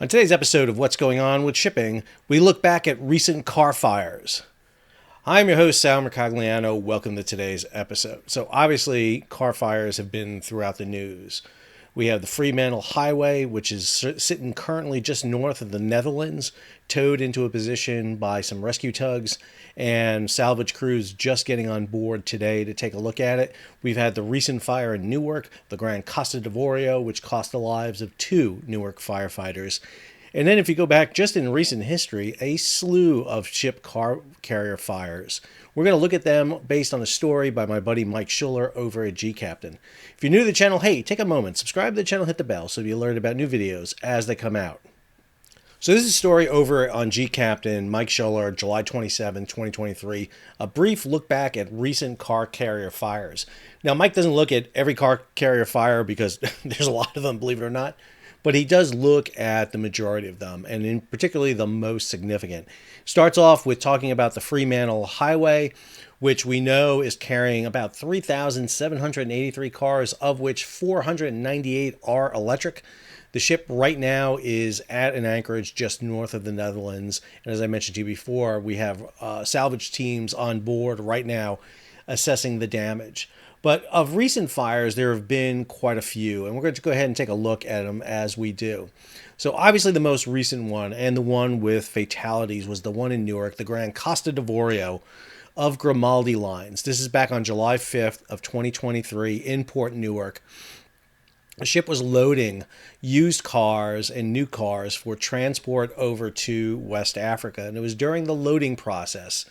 On today's episode of What's Going On with Shipping, we look back at recent car fires. I'm your host, Sal Mercogliano. Welcome to today's episode. So obviously, car fires have been throughout the news. We have the Fremantle Highway, which is sitting currently just north of the Netherlands, towed into a position by some rescue tugs and salvage crews just getting on board today to take a look at it. We've had the recent fire in Newark, the Grande Costa Avorio, which cost the lives of 2 Newark firefighters. And then if you go back just in recent history, a slew of ship car carrier fires. We're going to look at them based on a story by my buddy Mike Schuller over at G-Captain. If you're new to the channel, hey, take a moment, subscribe to the channel, hit the bell so you'll learn about new videos as they come out. So this is a story over on G-Captain, Mike Schuller, July 27, 2023, a brief look back at recent car carrier fires. Now, Mike doesn't look at every car carrier fire because there's a lot of them, believe it or not. But he does look at the majority of them, and in particularly the most significant. Starts off with talking about the Fremantle Highway, which we know is carrying about 3,783 cars, of which 498 are electric. The ship right now is at an anchorage just north of the Netherlands. And as I mentioned to you before, we have salvage teams on board right now assessing the damage. But of recent fires, there have been quite a few, and we're going to go ahead and take a look at them as we do. So obviously the most recent one, and the one with fatalities, was the one in Newark, the Grande Costa Avorio of Grimaldi lines. This is back on July 5th of 2023 in Port Newark. The ship was loading used cars and new cars for transport over to West Africa, and it was during the loading process.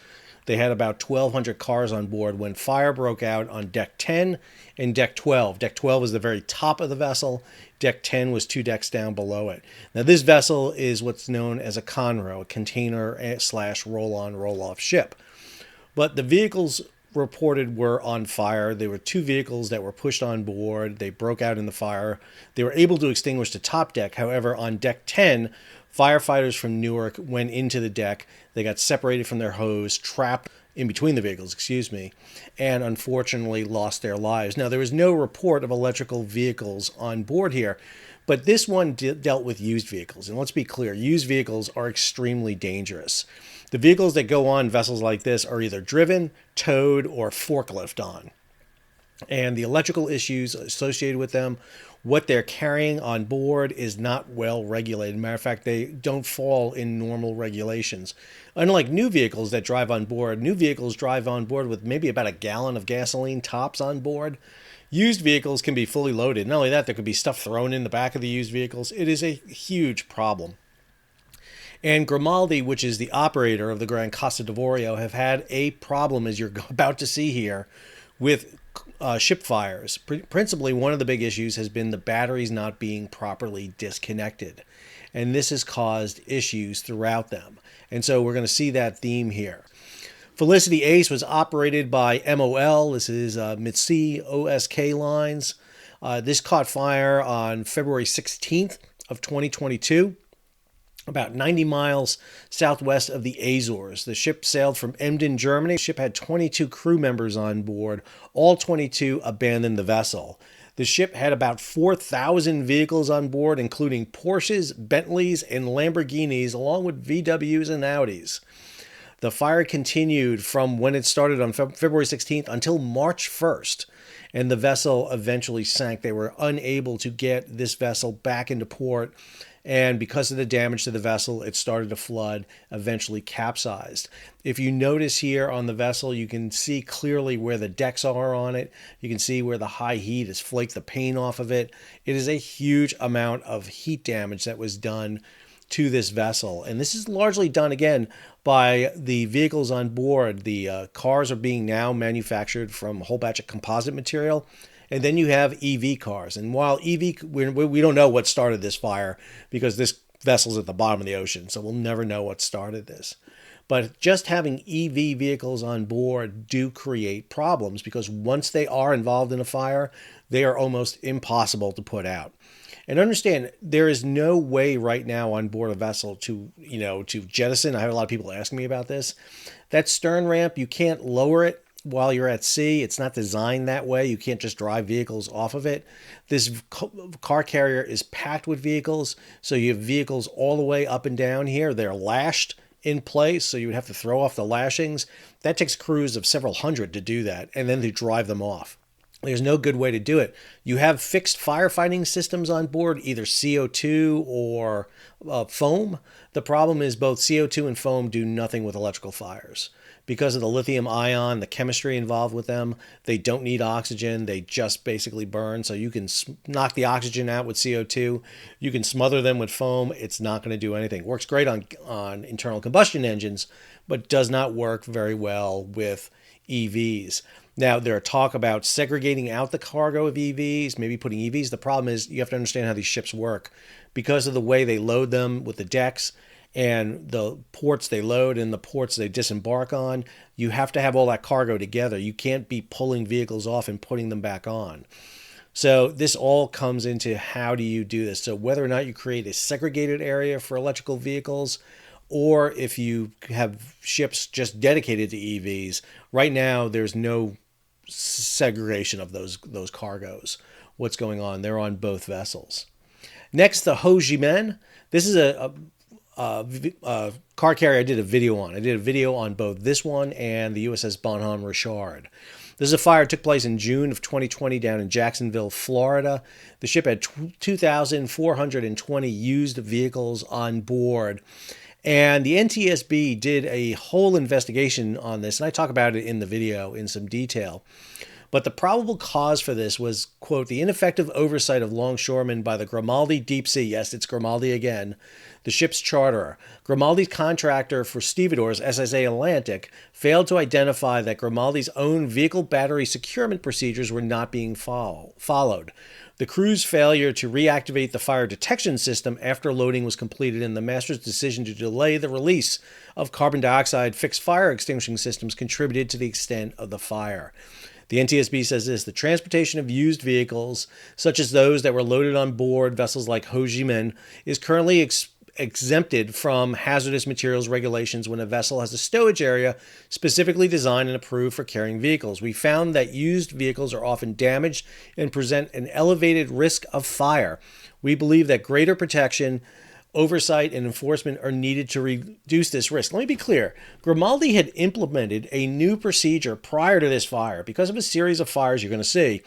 They had about 1,200 cars on board when fire broke out on Deck 10 and Deck 12. Deck 12 was the very top of the vessel. Deck 10 was 2 decks down below it. Now, this vessel is what's known as a ConRo, a container slash roll-on, roll-off ship. But the vehicles reported were on fire. There were 2 vehicles that were pushed on board. They broke out in the fire. They were able to extinguish the top deck. However, on Deck 10, firefighters from Newark went into the deck. They got separated from their hose, trapped in between the vehicles, and unfortunately lost their lives. Now, there was no report of electrical vehicles on board here, but this one dealt with used vehicles. And let's be clear, used vehicles are extremely dangerous. The vehicles that go on vessels like this are either driven, towed, or forklift on. And the electrical issues associated with them, what they're carrying on board, is not well regulated. Matter of fact, they don't fall in normal regulations. Unlike new vehicles that drive on board, new vehicles drive on board with maybe about a gallon of gasoline tops on board. Used vehicles can be fully loaded. Not only that, there could be stuff thrown in the back of the used vehicles. It is a huge problem. And Grimaldi, which is the operator of the Grande Costa Avorio, have had a problem, as you're about to see here, with ship fires. Principally, one of the big issues has been the batteries not being properly disconnected. And this has caused issues throughout them. And so we're going to see that theme here. Felicity Ace was operated by MOL. This is Mitsui OSK lines. This caught fire on February 16th of 2022. About 90 miles southwest of the Azores. The ship sailed from Emden, Germany. The ship had 22 crew members on board. All 22 abandoned the vessel. The ship had about 4,000 vehicles on board, including Porsches, Bentleys, and Lamborghinis, along with VWs and Audis. The fire continued from when it started on February 16th until March 1st, and the vessel eventually sank. They were unable to get this vessel back into port, and because of the damage to the vessel, it started to flood, eventually capsized. If you notice here on the vessel, you can see clearly where the decks are on it. You can see where the high heat has flaked the paint off of it. It is a huge amount of heat damage that was done to this vessel. And this is largely done, again, by the vehicles on board. The cars are being now manufactured from a whole batch of composite material. And then you have EV cars. And while EV, we don't know what started this fire because this vessel's at the bottom of the ocean, so we'll never know what started this. But just having EV vehicles on board do create problems because once they are involved in a fire, they are almost impossible to put out. And understand, there is no way right now on board a vessel to jettison. I have a lot of people asking me about this. That stern ramp, you can't lower it while you're at sea. It's not designed that way. You can't just drive vehicles off of it. This car carrier is packed with vehicles. So you have vehicles all the way up and down here. They're lashed in place. So you would have to throw off the lashings. That takes crews of several hundred to do that and then to drive them off. There's no good way to do it. You have fixed firefighting systems on board, either CO2 or foam. The problem is both CO2 and foam do nothing with electrical fires. Because of the lithium ion, the chemistry involved with them, they don't need oxygen. They just basically burn. So you can knock the oxygen out with CO2. You can smother them with foam. It's not going to do anything. It works great on internal combustion engines, but does not work very well with EVs. Now, there are talk about segregating out the cargo of EVs, maybe putting EVs. The problem is you have to understand how these ships work. Because of the way they load them with the decks and the ports they load and the ports they disembark on, you have to have all that cargo together. You can't be pulling vehicles off and putting them back on. So this all comes into how do you do this. So whether or not you create a segregated area for electrical vehicles, or if you have ships just dedicated to EVs, right now there's no segregation of those cargoes. What's going on? They're on both vessels. Next, the Xiamen. This is a car carrier I did a video on. I did a video on both this one and the USS Bonhomme Richard. This is a fire that took place in June of 2020 down in Jacksonville, Florida. The ship had 2,420 used vehicles on board. And the NTSB did a whole investigation on this, and I talk about it in the video in some detail. But the probable cause for this was, quote, the ineffective oversight of longshoremen by the Grimaldi Deep Sea. Yes, it's Grimaldi again, the ship's charterer. Grimaldi's contractor for stevedores, SSA Atlantic, failed to identify that Grimaldi's own vehicle battery securement procedures were not being followed. The crew's failure to reactivate the fire detection system after loading was completed, and the master's decision to delay the release of carbon dioxide fixed fire extinguishing systems contributed to the extent of the fire. The NTSB says this: the transportation of used vehicles, such as those that were loaded on board vessels like Hojin, is currently exempted from hazardous materials regulations when a vessel has a stowage area specifically designed and approved for carrying vehicles. We found that used vehicles are often damaged and present an elevated risk of fire. We believe that greater protection, oversight, and enforcement are needed to reduce this risk. Let me be clear. Grimaldi had implemented a new procedure prior to this fire. Because of a series of fires you're going to see,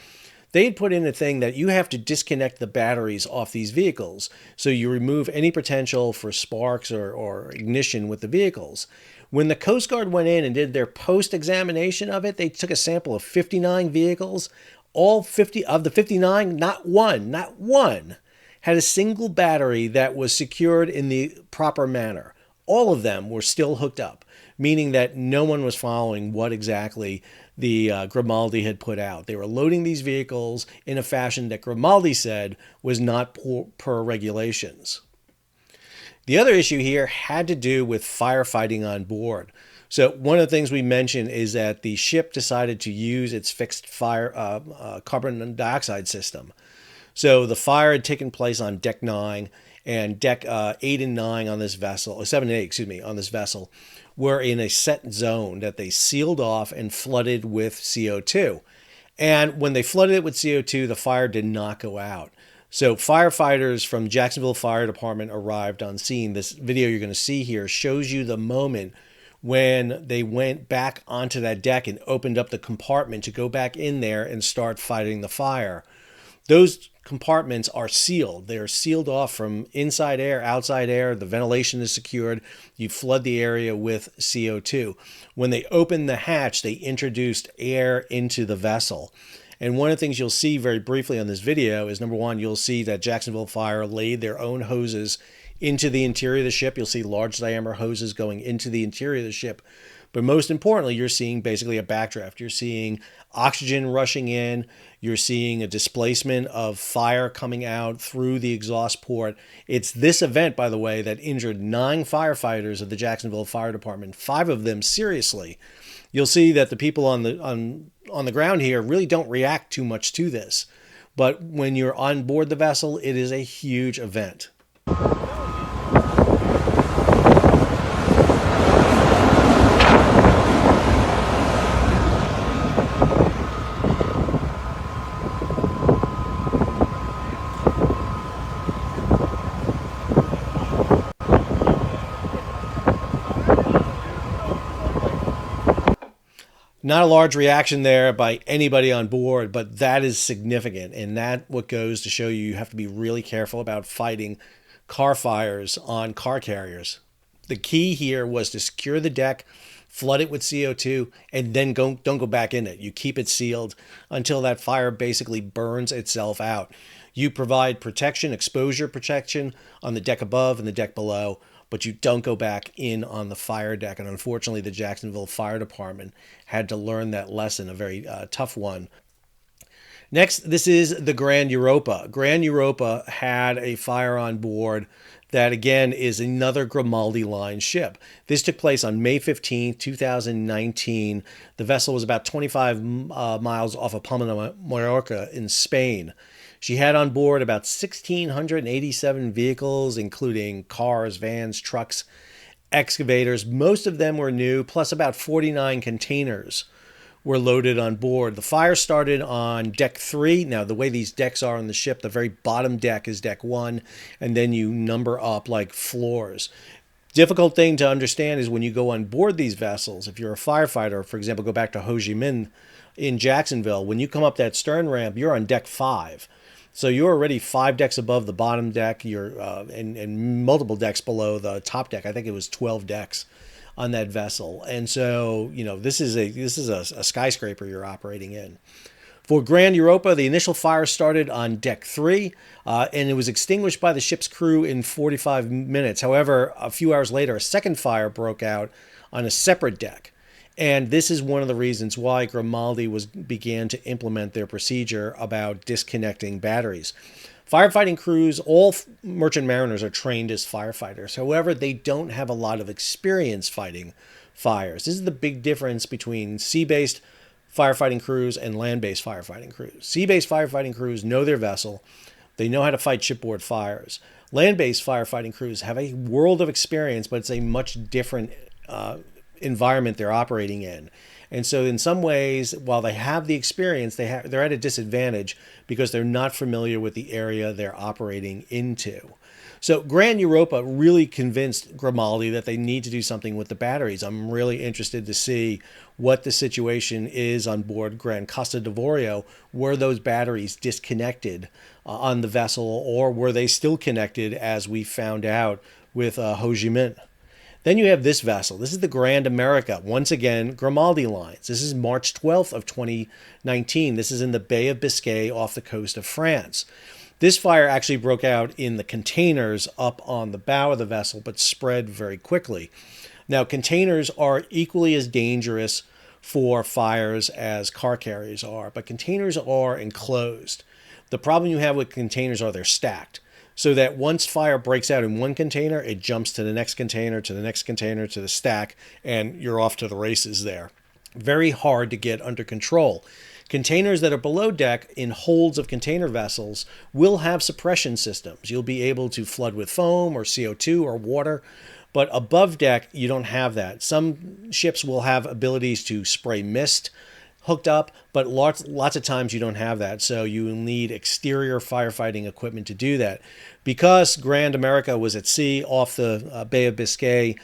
they had put in a thing that you have to disconnect the batteries off these vehicles. So you remove any potential for sparks or ignition with the vehicles. When the Coast Guard went in and did their post-examination of it, they took a sample of 59 vehicles. All 50 of the 59, not one, had a single battery that was secured in the proper manner. All of them were still hooked up, meaning that no one was following what exactly the Grimaldi had put out. They were loading these vehicles in a fashion that Grimaldi said was not per regulations. The other issue here had to do with firefighting on board. So one of the things we mentioned is that the ship decided to use its fixed fire carbon dioxide system. So the fire had taken place on deck 9 and deck 8 and 9 on this vessel, or 7 and 8, on this vessel, were in a set zone that they sealed off and flooded with CO2. And when they flooded it with CO2, the fire did not go out. So firefighters from Jacksonville Fire Department arrived on scene. This video you're going to see here shows you the moment when they went back onto that deck and opened up the compartment to go back in there and start fighting the fire. Those compartments are sealed. They are sealed off from inside air, outside air. The ventilation is secured. You flood the area with CO2. When they opened the hatch, they introduced air into the vessel. And one of the things you'll see very briefly on this video is, number one, you'll see that Jacksonville Fire laid their own hoses into the interior of the ship. You'll see large diameter hoses going into the interior of the ship. But most importantly, you're seeing basically a backdraft. You're seeing oxygen rushing in. You're seeing a displacement of fire coming out through the exhaust port. It's this event, by the way, that injured 9 firefighters of the Jacksonville Fire Department, 5 of them seriously. You'll see that the people on the ground here really don't react too much to this. But when you're on board the vessel, it is a huge event. Not a large reaction there by anybody on board, but that is significant. And that what goes to show you have to be really careful about fighting car fires on car carriers. The key here was to secure the deck, flood it with CO2, and then don't go back in it. You keep it sealed until that fire basically burns itself out. You provide protection, exposure protection on the deck above and the deck below, but you don't go back in on the fire deck. And unfortunately, the Jacksonville Fire Department had to learn that lesson, a very tough one. Next, this is the Grande Europa. Grande Europa had a fire on board that, again, is another Grimaldi line ship. This took place on May 15, 2019. The vessel was about 25 miles off of Palma, Mallorca in Spain. She had on board about 1,687 vehicles, including cars, vans, trucks, excavators. Most of them were new, plus about 49 containers were loaded on board. The fire started on deck 3. Now, the way these decks are on the ship, the very bottom deck is deck 1, and then you number up like floors. Difficult thing to understand is when you go on board these vessels, if you're a firefighter, for example, go back to Hojin in Jacksonville, when you come up that stern ramp, you're on deck 5. So you're already 5 decks above the bottom deck. You're and multiple decks below the top deck. I think it was 12 decks on that vessel. And so, this is a skyscraper you're operating in. For Grande Europa, the initial fire started on deck 3, and it was extinguished by the ship's crew in 45 minutes. However, a few hours later, a second fire broke out on a separate deck. And this is one of the reasons why Grimaldi began to implement their procedure about disconnecting batteries. Firefighting crews, all merchant mariners are trained as firefighters. However, they don't have a lot of experience fighting fires. This is the big difference between sea-based firefighting crews and land-based firefighting crews. Sea-based firefighting crews know their vessel. They know how to fight shipboard fires. Land-based firefighting crews have a world of experience, but it's a much different environment they're operating in. And so in some ways, while they have the experience, they're at a disadvantage because they're not familiar with the area they're operating into. So Grande Europa really convinced Grimaldi that they need to do something with the batteries. I'm really interested to see what the situation is on board Costa d'Avorio. Were those batteries disconnected on the vessel, or were they still connected as we found out with Hojin? Then you have this vessel. This is the Grand America. Once again, Grimaldi lines. This is March 12th of 2019. This is in the Bay of Biscay off the coast of France. This fire actually broke out in the containers up on the bow of the vessel, but spread very quickly. Now, containers are equally as dangerous for fires as car carriers are, but containers are enclosed. The problem you have with containers are they're stacked. So that once fire breaks out in one container, it jumps to the next container, to the next container, to the stack, and you're off to the races there. Very hard to get under control. Containers that are below deck in holds of container vessels will have suppression systems. You'll be able to flood with foam or CO2 or water, but above deck, you don't have that. Some ships will have abilities to spray mist hooked up, but lots of times you don't have that. So you will need exterior firefighting equipment to do that. Because Grand America was at sea off the Bay of Biscay,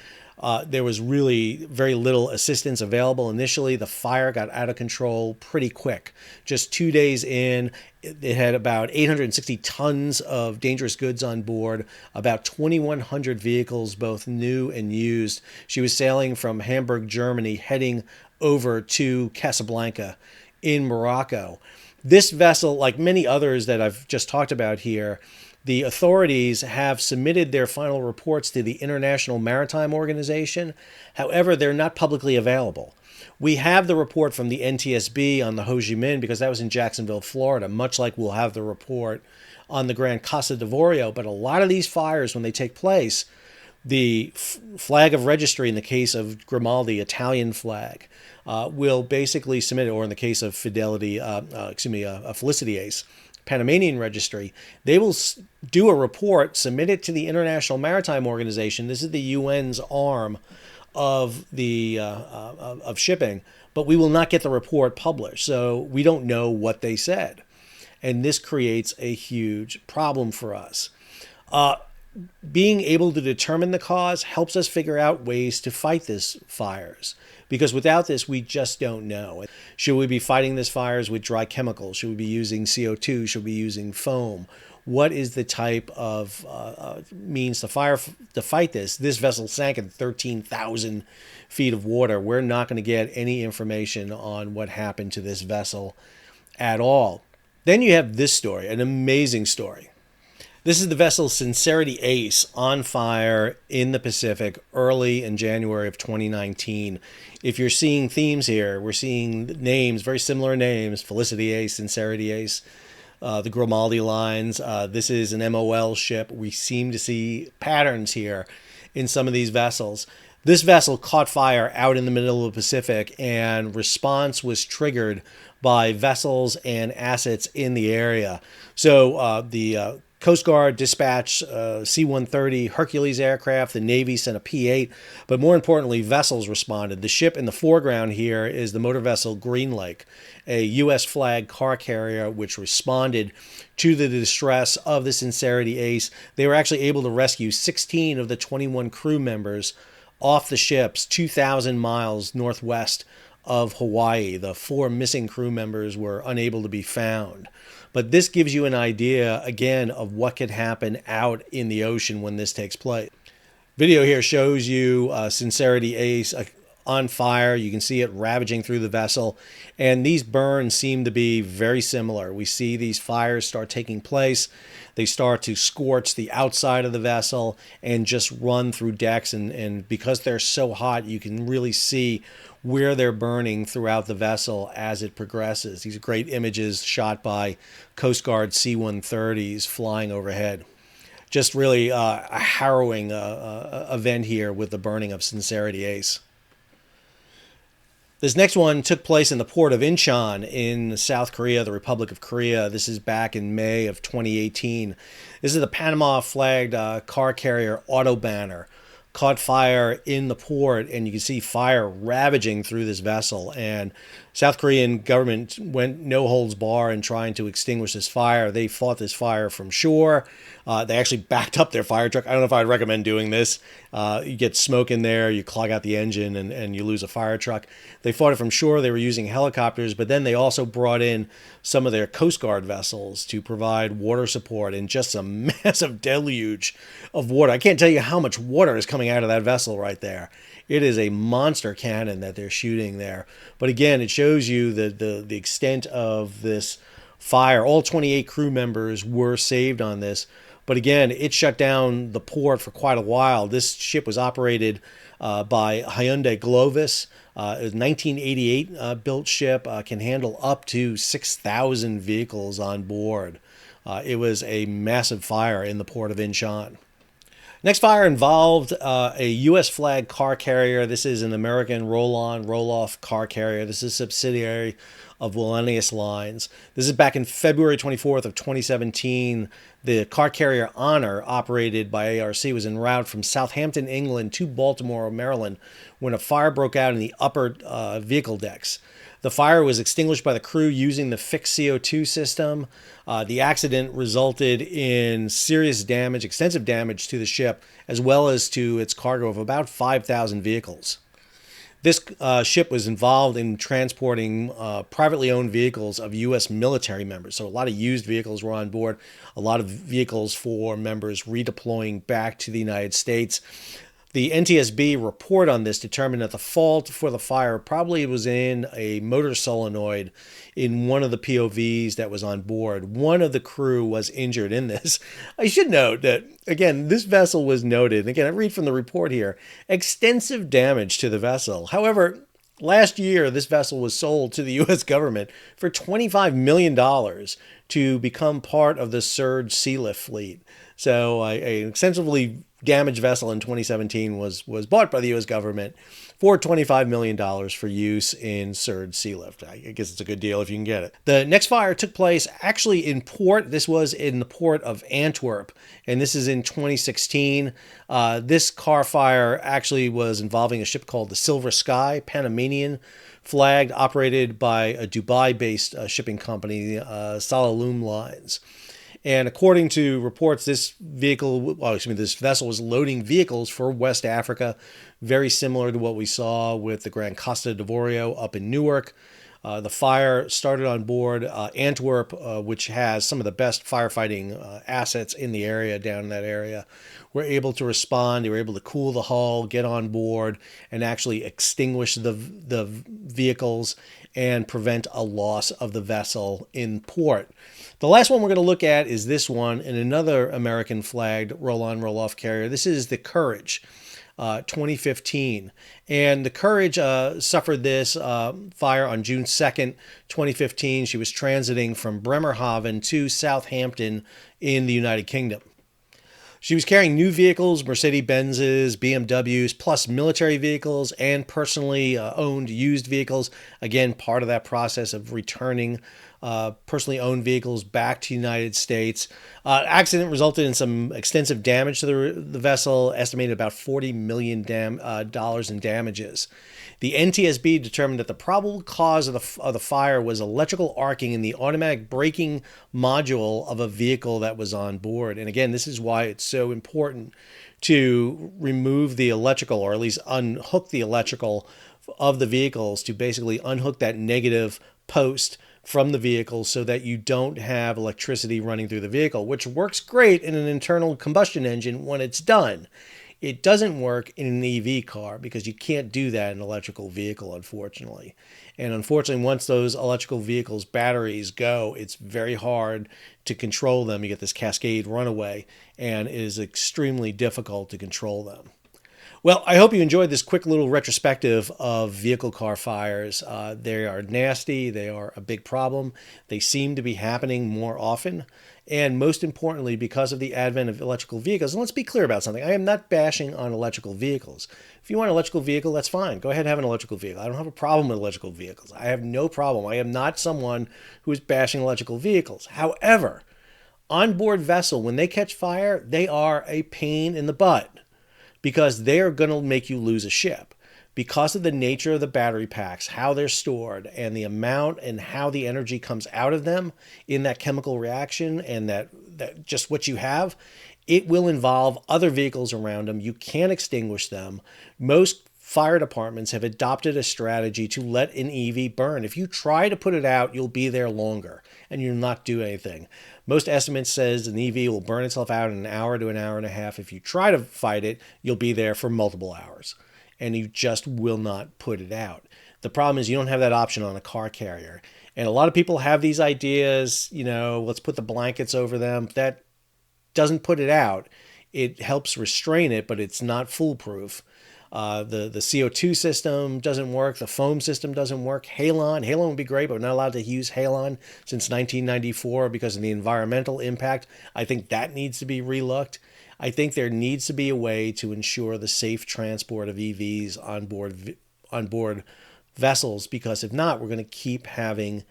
there was really very little assistance available. Initially, the fire got out of control pretty quick. Just 2 days in, it had about 860 tons of dangerous goods on board, about 2,100 vehicles, both new and used. She was sailing from Hamburg, Germany, heading over to Casablanca in Morocco. This vessel, like many others that I've just talked about here, the authorities have submitted their final reports to the International Maritime Organization. However, they're not publicly available. We have the report from the NTSB on the Hojin because that was in Jacksonville, Florida, much like we'll have the report on the Grand Costa d'Avorio. But a lot of these fires, when they take place, the flag of registry in the case of Grimaldi, Italian flag, will basically submit it, or in the case of Felicity Ace, Panamanian registry, they will do a report, submit it to the International Maritime Organization. This is the UN's arm of the of shipping, but we will not get the report published, so we don't know what they said, and this creates a huge problem for us. being able to determine the cause helps us figure out ways to fight these fires. Because without this, we just don't know. Should we be fighting these fires with dry chemicals? Should we be using CO2? Should we be using foam? What is the type of means to fight this? This vessel sank in 13,000 feet of water. We're not going to get any information on what happened to this vessel at all. Then you have this story, an amazing story. This is the vessel Sincerity Ace on fire in the Pacific early in January of 2019. If you're seeing themes here, we're seeing names, very similar names, Felicity Ace, Sincerity Ace, the Grimaldi lines. This is an MOL ship. We seem to see patterns here in some of these vessels. This vessel caught fire out in the middle of the Pacific, and response was triggered by vessels and assets in the area. So the Coast Guard dispatched C-130 Hercules aircraft. The Navy sent a P-8. But more importantly, vessels responded. The ship in the foreground here is the motor vessel Grande, a U.S. flag car carrier which responded to the distress of the Sincerity Ace. They were actually able to rescue 16 of the 21 crew members off the ships 2,000 miles northwest of Hawaii. The 4 missing crew members were unable to be found. But this gives you an idea, again, of what could happen out in the ocean when this takes place. Video here shows you Sincerity Ace on fire. You can see it ravaging through the vessel. And these burns seem to be very similar. We see these fires start taking place. They start to scorch the outside of the vessel and just run through decks. And because they're so hot, you can really see where they're burning throughout the vessel as it progresses. These are great images shot by Coast Guard C-130s flying overhead. Just really a harrowing event here with the burning of Sincerity Ace. This next one took place in the port of Incheon in South Korea, the Republic of Korea. This is back in May of 2018. This is the Panama-flagged car carrier Autobanner. Caught fire in the port, and you can see fire ravaging through this vessel. And South Korean government went no holds bar in trying to extinguish this fire. They fought this fire from shore. They actually backed up their fire truck. I don't know if I'd recommend doing this. You get smoke in there, you clog out the engine, and you lose a fire truck. They fought it from shore. They were using helicopters, but then they also brought in some of their Coast Guard vessels to provide water support, and just a massive deluge of water. I can't tell you how much water is coming out of that vessel right there. It is a monster cannon that they're shooting there. But again, it shows you the extent of this fire. All 28 crew members were saved on this. But again, it shut down the port for quite a while. This ship was operated by Hyundai Glovis. It was a 1988 built ship, can handle up to 6,000 vehicles on board. It was a massive fire in the port of Incheon. Next fire involved a U.S. flag car carrier. This is an American roll-on, roll-off car carrier. This is a subsidiary of Wallenius Lines. This is back in February 24th of 2017. The car carrier Honor, operated by ARC, was en route from Southampton, England to Baltimore, Maryland, when a fire broke out in the upper vehicle decks. The fire was extinguished by the crew using the fixed CO2 system. The accident resulted in serious damage, extensive damage to the ship, as well as to its cargo of about 5,000 vehicles. This ship was involved in transporting privately owned vehicles of U.S. military members. So a lot of used vehicles were on board, a lot of vehicles for members redeploying back to the United States. The NTSB report on this determined that the fault for the fire probably was in a motor solenoid in one of the POVs that was on board. One of the crew was injured in this. I should note that, again, this vessel was noted, and again, I read from the report here, extensive damage to the vessel. However, last year, this vessel was sold to the U.S. government for $25 million to become part of the surge sealift fleet. So an extensively damaged vessel in 2017 was bought by the U.S. government for $25 million for use in surge sealift. I guess it's a good deal if you can get it. The next fire took place actually in port. This was in the port of Antwerp, and this is in 2016. This car fire actually was involving a ship called the Silver Sky, Panamanian flagged, operated by a Dubai-based shipping company, Salalum Lines. And according to reports, this vessel was loading vehicles for West Africa, very similar to what we saw with the Grand Costa d'Avorio up in Newark. The fire started on board Antwerp, which has some of the best firefighting assets in the area, down in that area. Were able to respond. They were able to cool the hull, get on board, and actually extinguish the vehicles and prevent a loss of the vessel in port. The last one we're going to look at is this one, in another American-flagged roll-on, roll-off carrier. This is the Courage. 2015. And the Courage suffered this fire on June 2nd, 2015. She was transiting from Bremerhaven to Southampton in the United Kingdom. She was carrying new vehicles, Mercedes-Benzes, BMWs, plus military vehicles and personally owned used vehicles. Again, part of that process of returning personally owned vehicles back to the United States. Accident resulted in some extensive damage to the vessel, estimated about $40 million in damages. The NTSB determined that the probable cause of the fire was electrical arcing in the automatic braking module of a vehicle that was on board. And again, this is why it's so important to remove the electrical, or at least unhook the electrical of the vehicles, to basically unhook that negative post from the vehicle so that you don't have electricity running through the vehicle, which works great in an internal combustion engine when it's done. It doesn't work in an EV car because you can't do that in an electrical vehicle, unfortunately. And unfortunately, once those electrical vehicles' batteries go, it's very hard to control them. You get this cascade runaway, and it is extremely difficult to control them. Well, I hope you enjoyed this quick little retrospective of vehicle car fires. They are nasty. They are a big problem. They seem to be happening more often. And most importantly, because of the advent of electrical vehicles. And let's be clear about something. I am not bashing on electrical vehicles. If you want an electrical vehicle, that's fine. Go ahead and have an electrical vehicle. I don't have a problem with electrical vehicles. I have no problem. I am not someone who is bashing electrical vehicles. However, onboard vessel, when they catch fire, they are a pain in the butt, because they are going to make you lose a ship. Because of the nature of the battery packs, how they're stored, and the amount and how the energy comes out of them in that chemical reaction, and that just what you have, it will involve other vehicles around them. You can't extinguish them. Most fire departments have adopted a strategy to let an EV burn. If you try to put it out, you'll be there longer, and you'll not do anything. Most estimates says an EV will burn itself out in an hour to an hour and a half. If you try to fight it, you'll be there for multiple hours, and you just will not put it out. The problem is you don't have that option on a car carrier. And a lot of people have these ideas, let's put the blankets over them. That doesn't put it out. It helps restrain it, but it's not foolproof. The CO2 system doesn't work. The foam system doesn't work. Halon would be great, but we're not allowed to use halon since 1994 because of the environmental impact. I think that needs to be relooked. I think there needs to be a way to ensure the safe transport of EVs on board vessels, because if not, we're going to keep having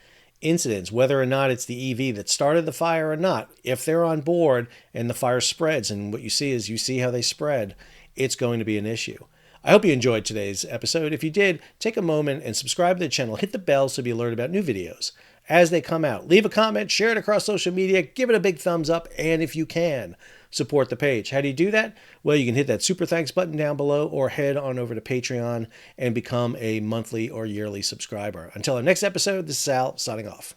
incidents, whether or not it's the EV that started the fire or not. If they're on board and the fire spreads, and what you see how they spread, it's going to be an issue. I hope you enjoyed today's episode. If you did, take a moment and subscribe to the channel. Hit the bell so you'll be alerted about new videos as they come out. Leave a comment, share it across social media, give it a big thumbs up, and if you can, support the page. How do you do that? Well, you can hit that super thanks button down below, or head on over to Patreon and become a monthly or yearly subscriber. Until our next episode, this is Sal signing off.